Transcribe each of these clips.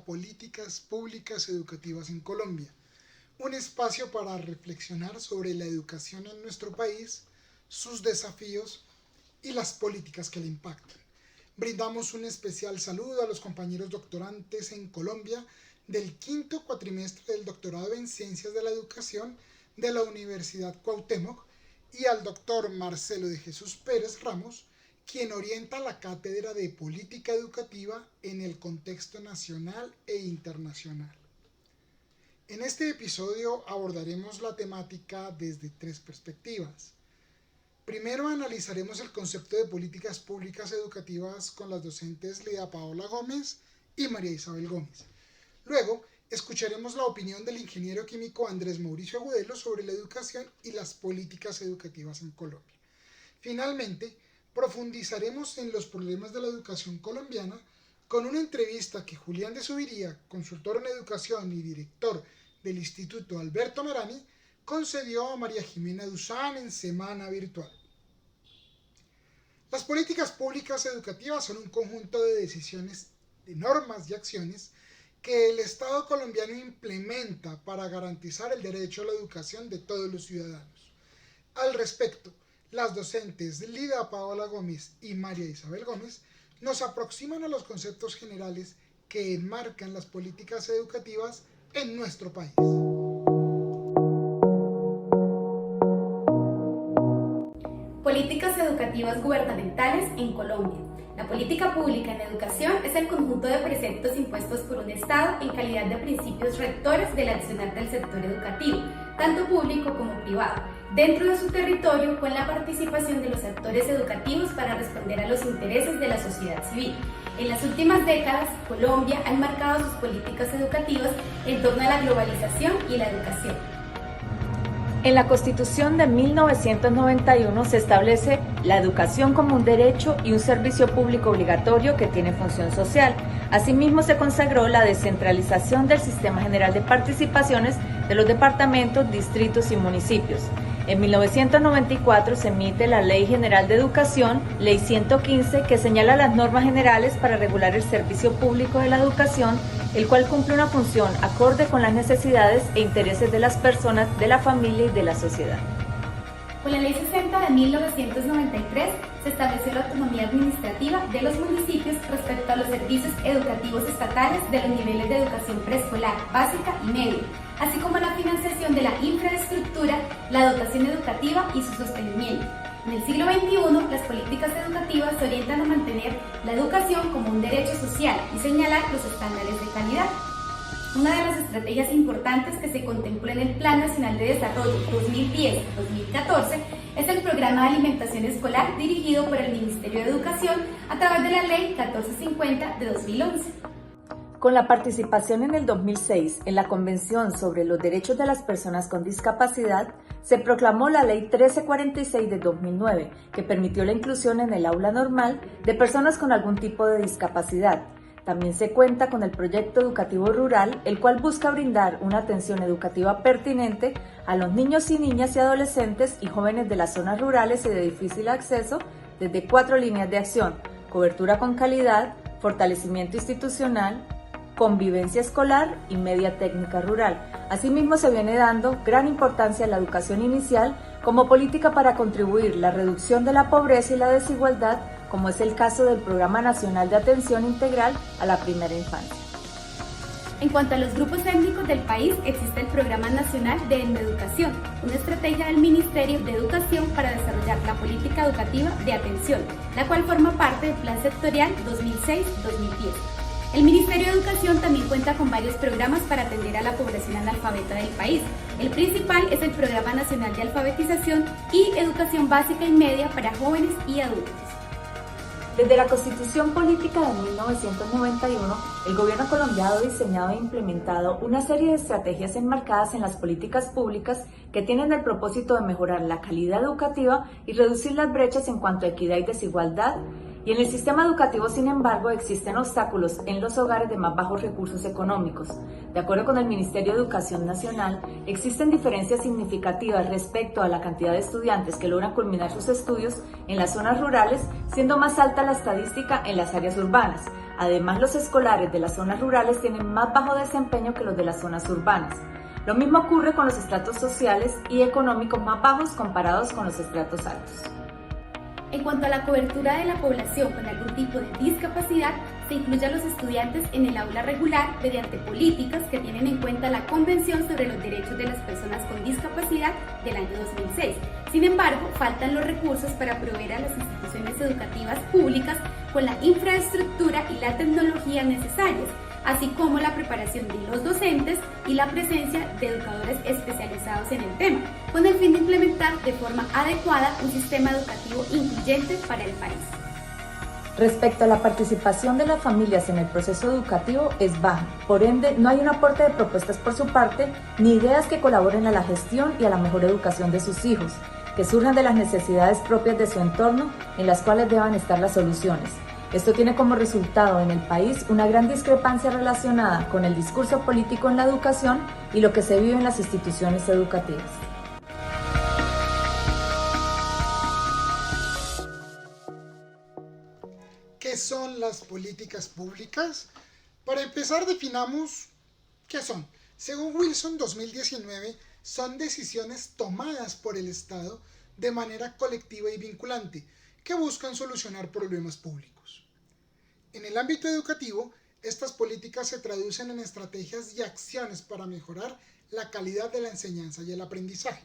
a políticas públicas educativas en Colombia, un espacio para reflexionar sobre la educación en nuestro país, sus desafíos y las políticas que la impactan. Brindamos un especial saludo a los compañeros doctorantes en Colombia del quinto cuatrimestre del doctorado en Ciencias de la Educación de la Universidad Cuauhtémoc y al doctor Marcelo de Jesús Pérez Ramos, quien orienta la Cátedra de Política Educativa en el contexto nacional e internacional. En este episodio abordaremos la temática desde tres perspectivas. Primero analizaremos el concepto de políticas públicas educativas con las docentes Lida Paola Gómez y María Isabel Gómez. Luego, escucharemos la opinión del ingeniero químico Andrés Mauricio Agudelo sobre la educación y las políticas educativas en Colombia. Finalmente, profundizaremos en los problemas de la educación colombiana con una entrevista que Julián de Subiría, consultor en educación y director del Instituto Alberto Merani, concedió a María Jimena Duzán en Semana Virtual. Las políticas públicas educativas son un conjunto de decisiones, de normas y acciones que el Estado colombiano implementa para garantizar el derecho a la educación de todos los ciudadanos. Al respecto, las docentes Lida Paola Gómez y María Isabel Gómez nos aproximan a los conceptos generales que enmarcan las políticas educativas en nuestro país. Políticas educativas gubernamentales en Colombia. La política pública en educación es el conjunto de preceptos impuestos por un Estado en calidad de principios rectores del accionar del sector educativo, tanto público como privado, dentro de su territorio con la participación de los actores educativos para responder a los intereses de la sociedad civil. En las últimas décadas, Colombia ha enmarcado sus políticas educativas en torno a la globalización y la educación. En la Constitución de 1991 se establece la educación como un derecho y un servicio público obligatorio que tiene función social. Asimismo, se consagró la descentralización del Sistema General de Participaciones de los departamentos, distritos y municipios. En 1994 se emite la Ley General de Educación, Ley 115, que señala las normas generales para regular el servicio público de la educación, el cual cumple una función acorde con las necesidades e intereses de las personas, de la familia y de la sociedad. Con la Ley 60 de 1993 se estableció la autonomía administrativa de los municipios respecto a los servicios educativos estatales de los niveles de educación preescolar, básica y media, así como la financiación de la infraestructura, la dotación educativa y su sostenimiento. En el siglo XXI, las políticas educativas se orientan a mantener la educación como un derecho social y señalar los estándares de calidad. Una de las estrategias importantes que se contempló en el Plan Nacional de Desarrollo 2010-2014 es el Programa de Alimentación Escolar dirigido por el Ministerio de Educación a través de la Ley 1450 de 2011. Con la participación en el 2006 en la Convención sobre los Derechos de las Personas con Discapacidad, se proclamó la Ley 1346 de 2009, que permitió la inclusión en el aula normal de personas con algún tipo de discapacidad. También se cuenta con el Proyecto Educativo Rural, el cual busca brindar una atención educativa pertinente a los niños y niñas y adolescentes y jóvenes de las zonas rurales y de difícil acceso desde 4 líneas de acción: cobertura con calidad, fortalecimiento institucional, convivencia escolar y media técnica rural. Asimismo, se viene dando gran importancia a la educación inicial como política para contribuir a la reducción de la pobreza y la desigualdad, como es el caso del Programa Nacional de Atención Integral a la Primera Infancia. En cuanto a los grupos étnicos del país, existe el Programa Nacional de Endoeducación, una estrategia del Ministerio de Educación para desarrollar la política educativa de atención, la cual forma parte del Plan Sectorial 2006-2010. El Ministerio de Educación también cuenta con varios programas para atender a la población analfabeta del país. El principal es el Programa Nacional de Alfabetización y Educación Básica y Media para jóvenes y adultos. Desde la Constitución Política de 1991, el gobierno colombiano ha diseñado e implementado una serie de estrategias enmarcadas en las políticas públicas que tienen el propósito de mejorar la calidad educativa y reducir las brechas en cuanto a equidad y desigualdad. Y en el sistema educativo, sin embargo, existen obstáculos en los hogares de más bajos recursos económicos. De acuerdo con el Ministerio de Educación Nacional, existen diferencias significativas respecto a la cantidad de estudiantes que logran culminar sus estudios en las zonas rurales, siendo más alta la estadística en las áreas urbanas. Además, los escolares de las zonas rurales tienen más bajo desempeño que los de las zonas urbanas. Lo mismo ocurre con los estratos sociales y económicos más bajos comparados con los estratos altos. En cuanto a la cobertura de la población con algún tipo de discapacidad, se incluye a los estudiantes en el aula regular mediante políticas que tienen en cuenta la Convención sobre los Derechos de las Personas con Discapacidad del año 2006. Sin embargo, faltan los recursos para proveer a las instituciones educativas públicas con la infraestructura y la tecnología necesarias, así como la preparación de los docentes y la presencia de educadores especializados en el tema, con el fin de implementar de forma adecuada un sistema educativo incluyente para el país. Respecto a la participación de las familias en el proceso educativo es baja, por ende no hay un aporte de propuestas por su parte ni ideas que colaboren a la gestión y a la mejor educación de sus hijos, que surjan de las necesidades propias de su entorno en las cuales deban estar las soluciones. Esto tiene como resultado en el país una gran discrepancia relacionada con el discurso político en la educación y lo que se vive en las instituciones educativas. ¿Qué son las políticas públicas? Para empezar, definamos qué son. Según Wilson 2019, son decisiones tomadas por el Estado de manera colectiva y vinculante que buscan solucionar problemas públicos. En el ámbito educativo, estas políticas se traducen en estrategias y acciones para mejorar la calidad de la enseñanza y el aprendizaje.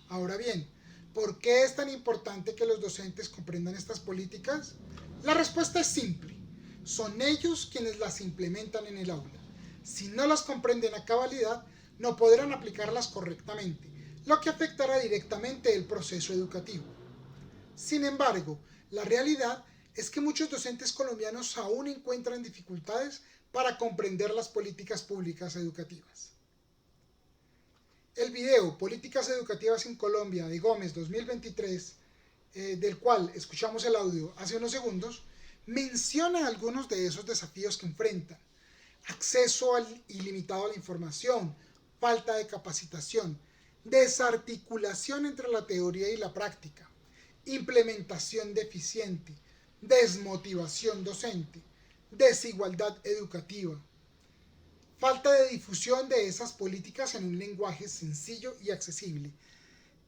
Ahora bien, ¿por qué es tan importante que los docentes comprendan estas políticas? La respuesta es simple. Son ellos quienes las implementan en el aula. Si no las comprenden a cabalidad, no podrán aplicarlas correctamente, lo que afectará directamente el proceso educativo. Sin embargo, la realidad es que muchos docentes colombianos aún encuentran dificultades para comprender las políticas públicas educativas. El video Políticas Educativas en Colombia de Gómez 2023, del cual escuchamos el audio hace unos segundos, menciona algunos de esos desafíos que enfrentan: acceso ilimitado a la información, falta de capacitación, desarticulación entre la teoría y la práctica, implementación deficiente, desmotivación docente, desigualdad educativa, falta de difusión de esas políticas en un lenguaje sencillo y accesible,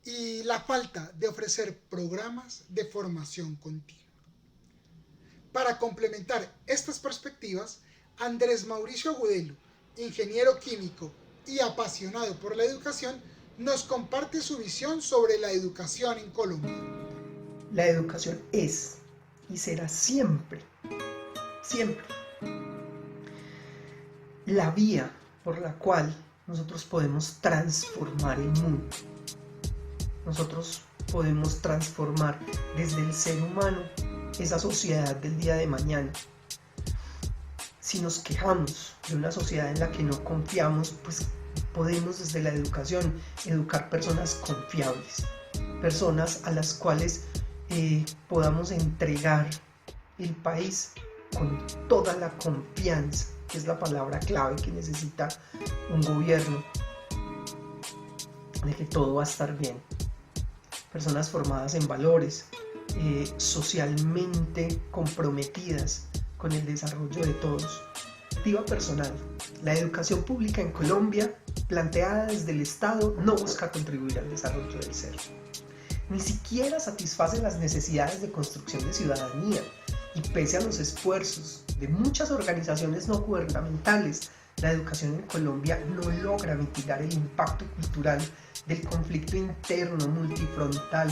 y la falta de ofrecer programas de formación continua. Para complementar estas perspectivas, Andrés Mauricio Agudelo, ingeniero químico y apasionado por la educación, nos comparte su visión sobre la educación en Colombia. La educación es y será siempre la vía por la cual nosotros podemos transformar el mundo. Nosotros podemos transformar desde el ser humano esa sociedad del día de mañana. Si nos quejamos de una sociedad en la que no confiamos, pues podemos desde la educación educar personas confiables, personas a las cuales podamos entregar el país con toda la confianza, que es la palabra clave que necesita un gobierno, de que todo va a estar bien. Personas formadas en valores, socialmente comprometidas con el desarrollo de todos. Perspectiva personal: la educación pública en Colombia, planteada desde el Estado, no busca contribuir al desarrollo del ser. Ni siquiera satisface las necesidades de construcción de ciudadanía, y pese a los esfuerzos de muchas organizaciones no gubernamentales, la educación en Colombia no logra mitigar el impacto cultural del conflicto interno, multifrontal,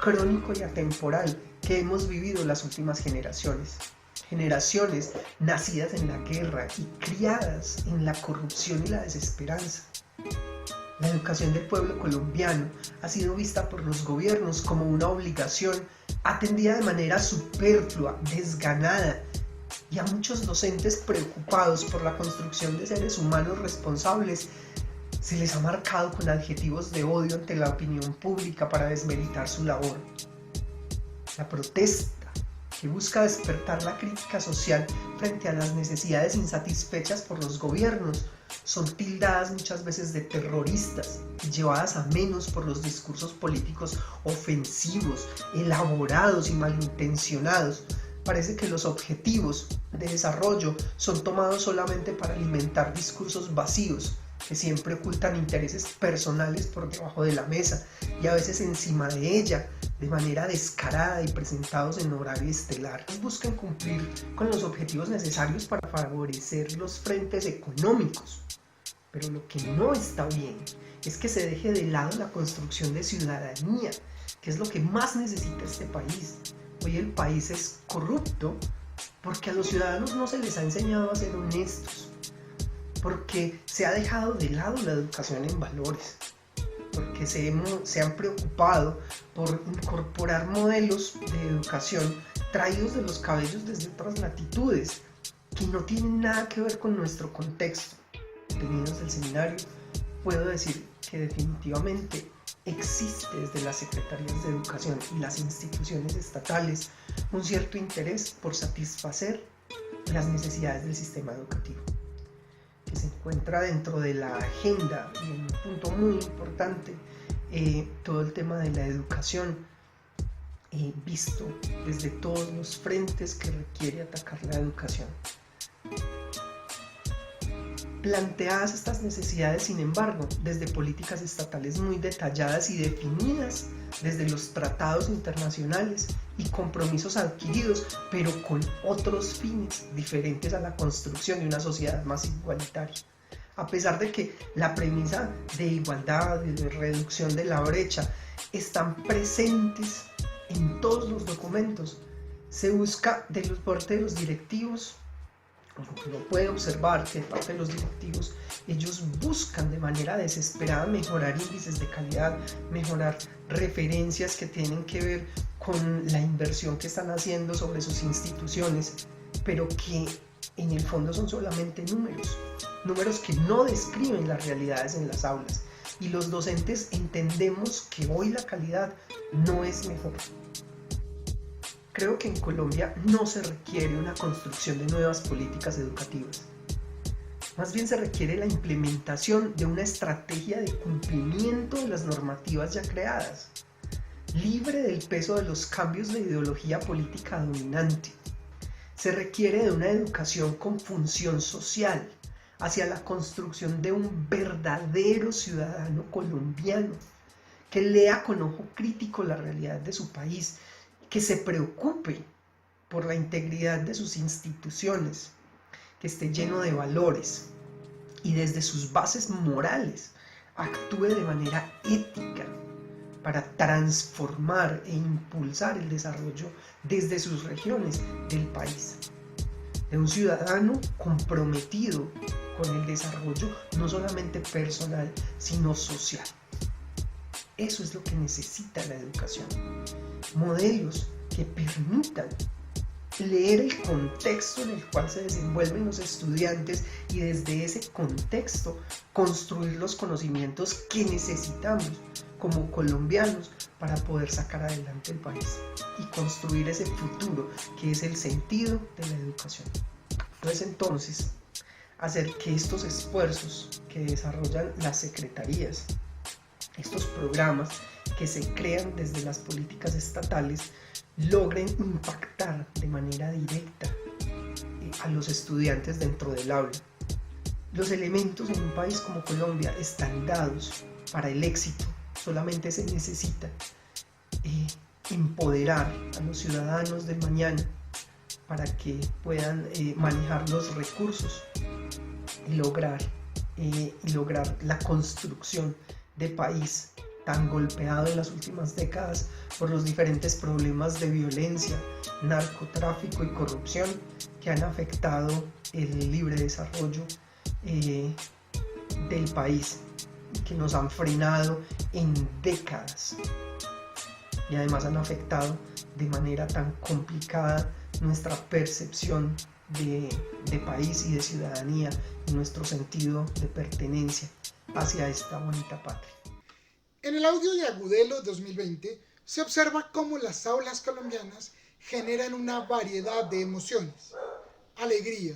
crónico y atemporal que hemos vivido las últimas generaciones. Generaciones nacidas en la guerra y criadas en la corrupción y la desesperanza. La educación del pueblo colombiano ha sido vista por los gobiernos como una obligación, atendida de manera superflua, desganada, y a muchos docentes preocupados por la construcción de seres humanos responsables se les ha marcado con adjetivos de odio ante la opinión pública para desmeritar su labor. La protesta, que busca despertar la crítica social frente a las necesidades insatisfechas por los gobiernos, son tildadas muchas veces de terroristas y llevadas a menos por los discursos políticos ofensivos, elaborados y malintencionados Parece que los objetivos de desarrollo son tomados solamente para alimentar discursos vacíos que siempre ocultan intereses personales por debajo de la mesa y a veces encima de ella, de manera descarada y presentados en horario estelar. Buscan cumplir con los objetivos necesarios para favorecer los frentes económicos. Pero lo que no está bien es que se deje de lado la construcción de ciudadanía, que es lo que más necesita este país. Hoy el país es corrupto porque a los ciudadanos no se les ha enseñado a ser honestos, porque se ha dejado de lado la educación en valores, porque se han preocupado por incorporar modelos de educación traídos de los cabellos desde otras latitudes, que no tienen nada que ver con nuestro contexto. Detenidos del seminario, puedo decir que definitivamente existe desde las secretarías de educación y las instituciones estatales un cierto interés por satisfacer las necesidades del sistema educativo, que se encuentra dentro de la agenda y en un punto muy importante todo el tema de la educación visto desde todos los frentes que requiere atacar la educación. Planteadas estas necesidades, sin embargo, desde políticas estatales muy detalladas y definidas desde los tratados internacionales y compromisos adquiridos, pero con otros fines diferentes a la construcción de una sociedad más igualitaria. A pesar de que la premisa de igualdad y de reducción de la brecha están presentes en todos los documentos, se busca de parte de los directivos. Uno puede observar que de parte de los directivos ellos buscan de manera desesperada mejorar índices de calidad, mejorar referencias que tienen que ver con la inversión que están haciendo sobre sus instituciones, pero que en el fondo son solamente números que no describen las realidades en las aulas, y los docentes entendemos que hoy la calidad no es mejor. Creo que en Colombia no se requiere una construcción de nuevas políticas educativas. Más bien se requiere la implementación de una estrategia de cumplimiento de las normativas ya creadas, libre del peso de los cambios de ideología política dominante. Se requiere de una educación con función social, hacia la construcción de un verdadero ciudadano colombiano, que lea con ojo crítico la realidad de su país, que se preocupe por la integridad de sus instituciones, que esté lleno de valores y desde sus bases morales actúe de manera ética para transformar e impulsar el desarrollo desde sus regiones del país. De un ciudadano comprometido con el desarrollo no solamente personal, sino social. Eso es lo que necesita la educación. Modelos que permitan leer el contexto en el cual se desenvuelven los estudiantes y desde ese contexto construir los conocimientos que necesitamos como colombianos para poder sacar adelante el país y construir ese futuro que es el sentido de la educación. Entonces, hacer que estos esfuerzos que desarrollan las secretarías, estos programas que se crean desde las políticas estatales, logren impactar de manera directa a los estudiantes dentro del aula. Los elementos en un país como Colombia están dados para el éxito. Solamente se necesita empoderar a los ciudadanos del mañana para que puedan manejar los recursos y lograr la construcción de país tan golpeado en las últimas décadas por los diferentes problemas de violencia, narcotráfico y corrupción que han afectado el libre desarrollo del país, que nos han frenado en décadas y además han afectado de manera tan complicada nuestra percepción de país y de ciudadanía y nuestro sentido de pertenencia hacia esta bonita patria. En el audio de Agudelo 2020 se observa cómo las aulas colombianas generan una variedad de emociones: alegría,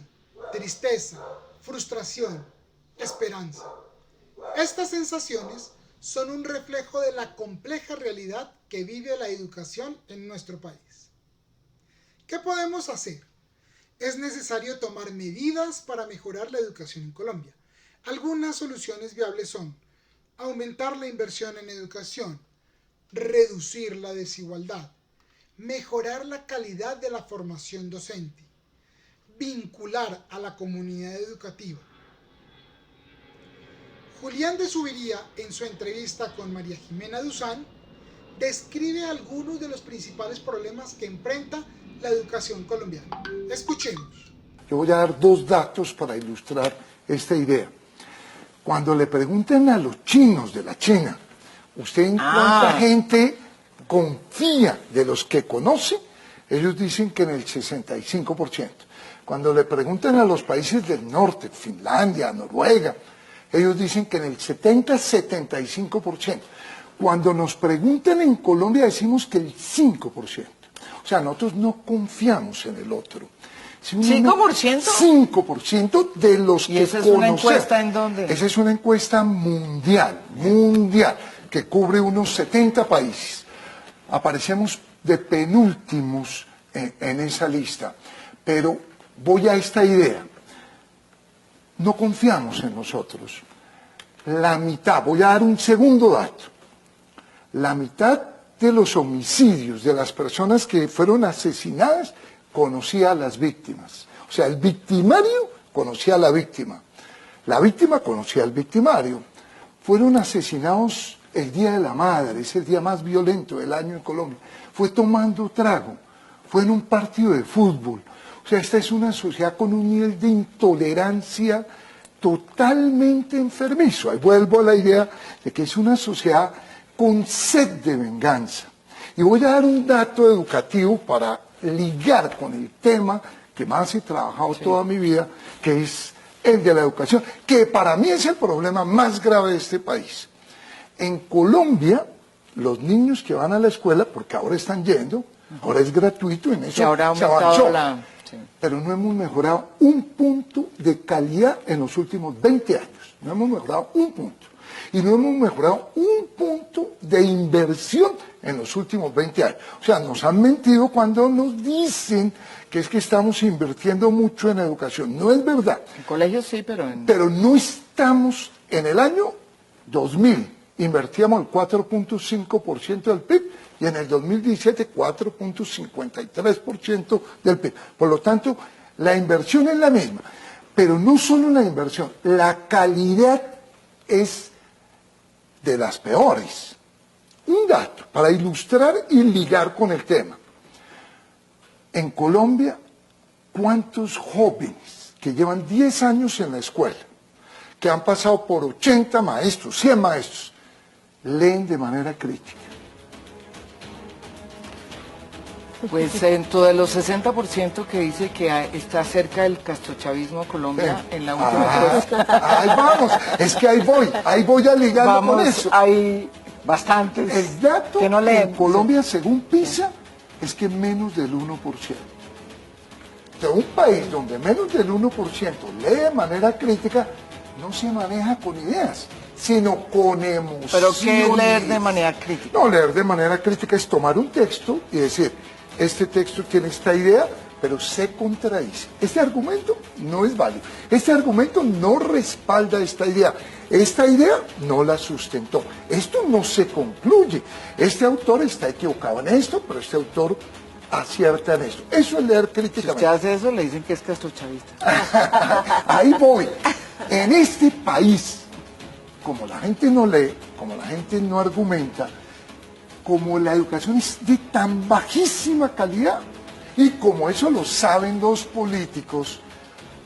tristeza, frustración, esperanza. Estas sensaciones son un reflejo de la compleja realidad que vive la educación en nuestro país. ¿Qué podemos hacer? Es necesario tomar medidas para mejorar la educación en Colombia. Algunas soluciones viables son aumentar la inversión en educación, reducir la desigualdad, mejorar la calidad de la formación docente, vincular a la comunidad educativa. Julián de Zuviría, en su entrevista con María Jimena Duzán, describe algunos de los principales problemas que enfrenta la educación colombiana. Escuchemos. Yo voy a dar dos datos para ilustrar esta idea. Cuando le pregunten a los chinos de la China, ¿usted en cuánta gente confía de los que conoce? Ellos dicen que en el 65%. Cuando le preguntan a los países del norte, Finlandia, Noruega, ellos dicen que en el 70-75%. Cuando nos preguntan en Colombia decimos que el 5%. O sea, nosotros no confiamos en el otro. Si ¿5%? 5% de los que esa es una encuesta en dónde? Esa es una encuesta mundial, que cubre unos 70 países. Aparecemos de penúltimos en esa lista. Pero voy a esta idea. No confiamos en nosotros. La mitad, voy a dar un segundo dato. La mitad de los homicidios de las personas que fueron asesinadas conocía a las víctimas. O sea, el victimario conocía a la víctima conocía al victimario. Fueron asesinados el Día de la Madre, es el día más violento del año en Colombia. Fue tomando trago, fue en un partido de fútbol. O sea, esta es una sociedad con un nivel de intolerancia totalmente enfermizo. Ahí vuelvo a la idea de que es una sociedad con sed de venganza. Y voy a dar un dato educativo para ligar con el tema que más he trabajado toda mi vida, que es el de la educación, que para mí es el problema más grave de este país. En Colombia, los niños que van a la escuela, porque ahora están yendo, ahora es gratuito, en eso ahora se avanzó, sí. Pero no hemos mejorado un punto de calidad en los últimos 20 años, no hemos mejorado un punto. Y no hemos mejorado un punto de inversión en los últimos 20 años. O sea, nos han mentido cuando nos dicen que es que estamos invirtiendo mucho en educación. No es verdad. En colegios sí, pero Pero no estamos, en el año 2000, invertíamos el 4.5% del PIB y en el 2017 4.53% del PIB. Por lo tanto, la inversión es la misma. Pero no solo la inversión, la calidad es de las peores. Un dato para ilustrar y ligar con el tema. En Colombia, ¿cuántos jóvenes que llevan 10 años en la escuela, que han pasado por 80 maestros, 100 maestros, leen de manera crítica? pues dentro de los 60% que dice que está cerca del castrochavismo Colombia en la última encuesta. Ahí vamos, es que ahí voy a ligar con eso. Hay bastantes El dato que no en leen. Colombia, según PISA, es que menos del 1%. De un país donde menos del 1% lee de manera crítica, no se maneja con ideas, sino con emociones. ¿Pero qué es leer de manera crítica? No, leer de manera crítica es tomar un texto y decir, este texto tiene esta idea, pero se contradice. Este argumento no es válido. Este argumento no respalda esta idea. Esta idea no la sustentó. Esto no se concluye. Este autor está equivocado en esto, pero este autor acierta en esto. Eso es leer Si críticamente. usted hace eso, le dicen que es castrochavista. Ahí voy. En este país, como la gente no lee, como la gente no argumenta, como la educación es de tan bajísima calidad, y como eso lo saben los políticos,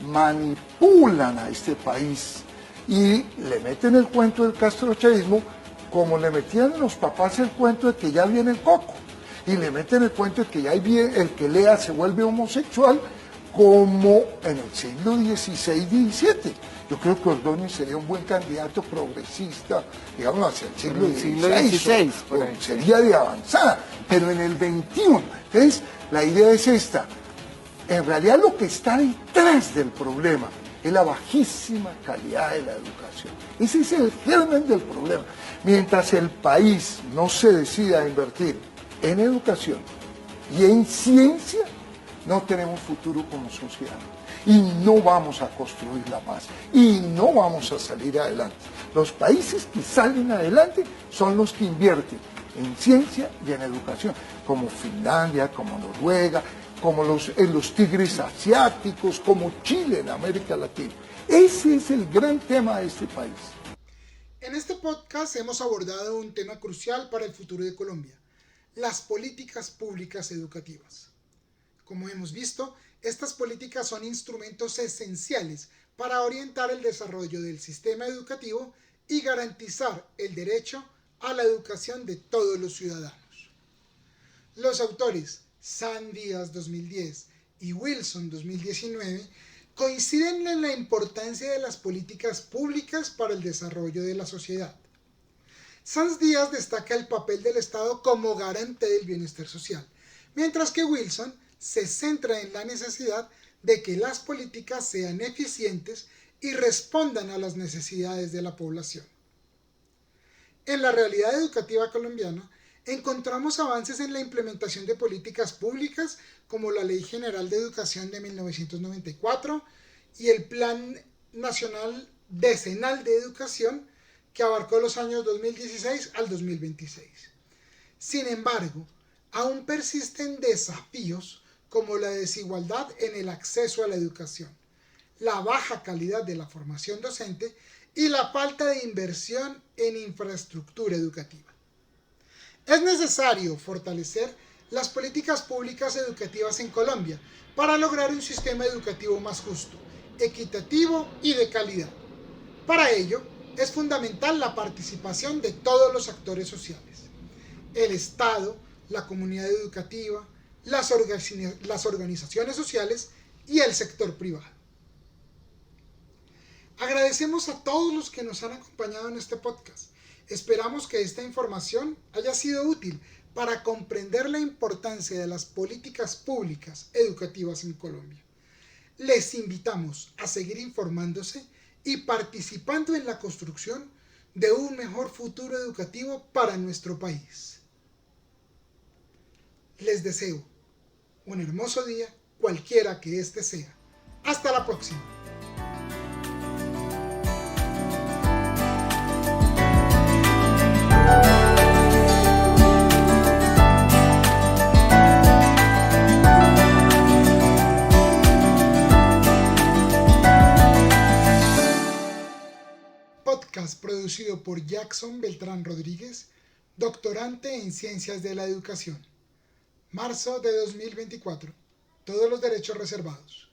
manipulan a este país y le meten el cuento del castrochavismo como le metían los papás el cuento de que ya viene el coco, y le meten el cuento de que ya el que lea se vuelve homosexual, como en el siglo XVI y XVII. Yo creo que Ordóñez sería un buen candidato progresista, digamos, hacia el siglo XVI, sería de avanzada, pero en el XXI. Entonces, la idea es esta. En realidad lo que está detrás del problema es la bajísima calidad de la educación. Ese es el germen del problema. Mientras el país no se decida a invertir en educación y en ciencia, no tenemos futuro como sociedad y no vamos a construir la paz y no vamos a salir adelante. Los países que salen adelante son los que invierten en ciencia y en educación, como Finlandia, como Noruega, como los tigres asiáticos, como Chile en América Latina. Ese es el gran tema de este país. En este podcast hemos abordado un tema crucial para el futuro de Colombia: las políticas públicas educativas. Como hemos visto, estas políticas son instrumentos esenciales para orientar el desarrollo del sistema educativo y garantizar el derecho a la educación de todos los ciudadanos. Los autores Sanz Díaz 2010 y Wilson 2019 coinciden en la importancia de las políticas públicas para el desarrollo de la sociedad. Sanz Díaz destaca el papel del Estado como garante del bienestar social, mientras que Wilson se centra en la necesidad de que las políticas sean eficientes y respondan a las necesidades de la población. En la realidad educativa colombiana, encontramos avances en la implementación de políticas públicas como la Ley General de Educación de 1994 y el Plan Nacional Decenal de Educación, que abarcó los años 2016 al 2026. Sin embargo, aún persisten desafíos como la desigualdad en el acceso a la educación, la baja calidad de la formación docente y la falta de inversión en infraestructura educativa. Es necesario fortalecer las políticas públicas educativas en Colombia para lograr un sistema educativo más justo, equitativo y de calidad. Para ello, es fundamental la participación de todos los actores sociales: el Estado, la comunidad educativa, las organizaciones sociales y el sector privado. Agradecemos a todos los que nos han acompañado en este podcast. Esperamos que esta información haya sido útil para comprender la importancia de las políticas públicas educativas en Colombia. Les invitamos a seguir informándose y participando en la construcción de un mejor futuro educativo para nuestro país. Les deseo un hermoso día, cualquiera que este sea. Hasta la próxima. Podcast producido por Jackson Beltrán Rodríguez, doctorante en Ciencias de la Educación. Marzo de 2024. Todos los derechos reservados.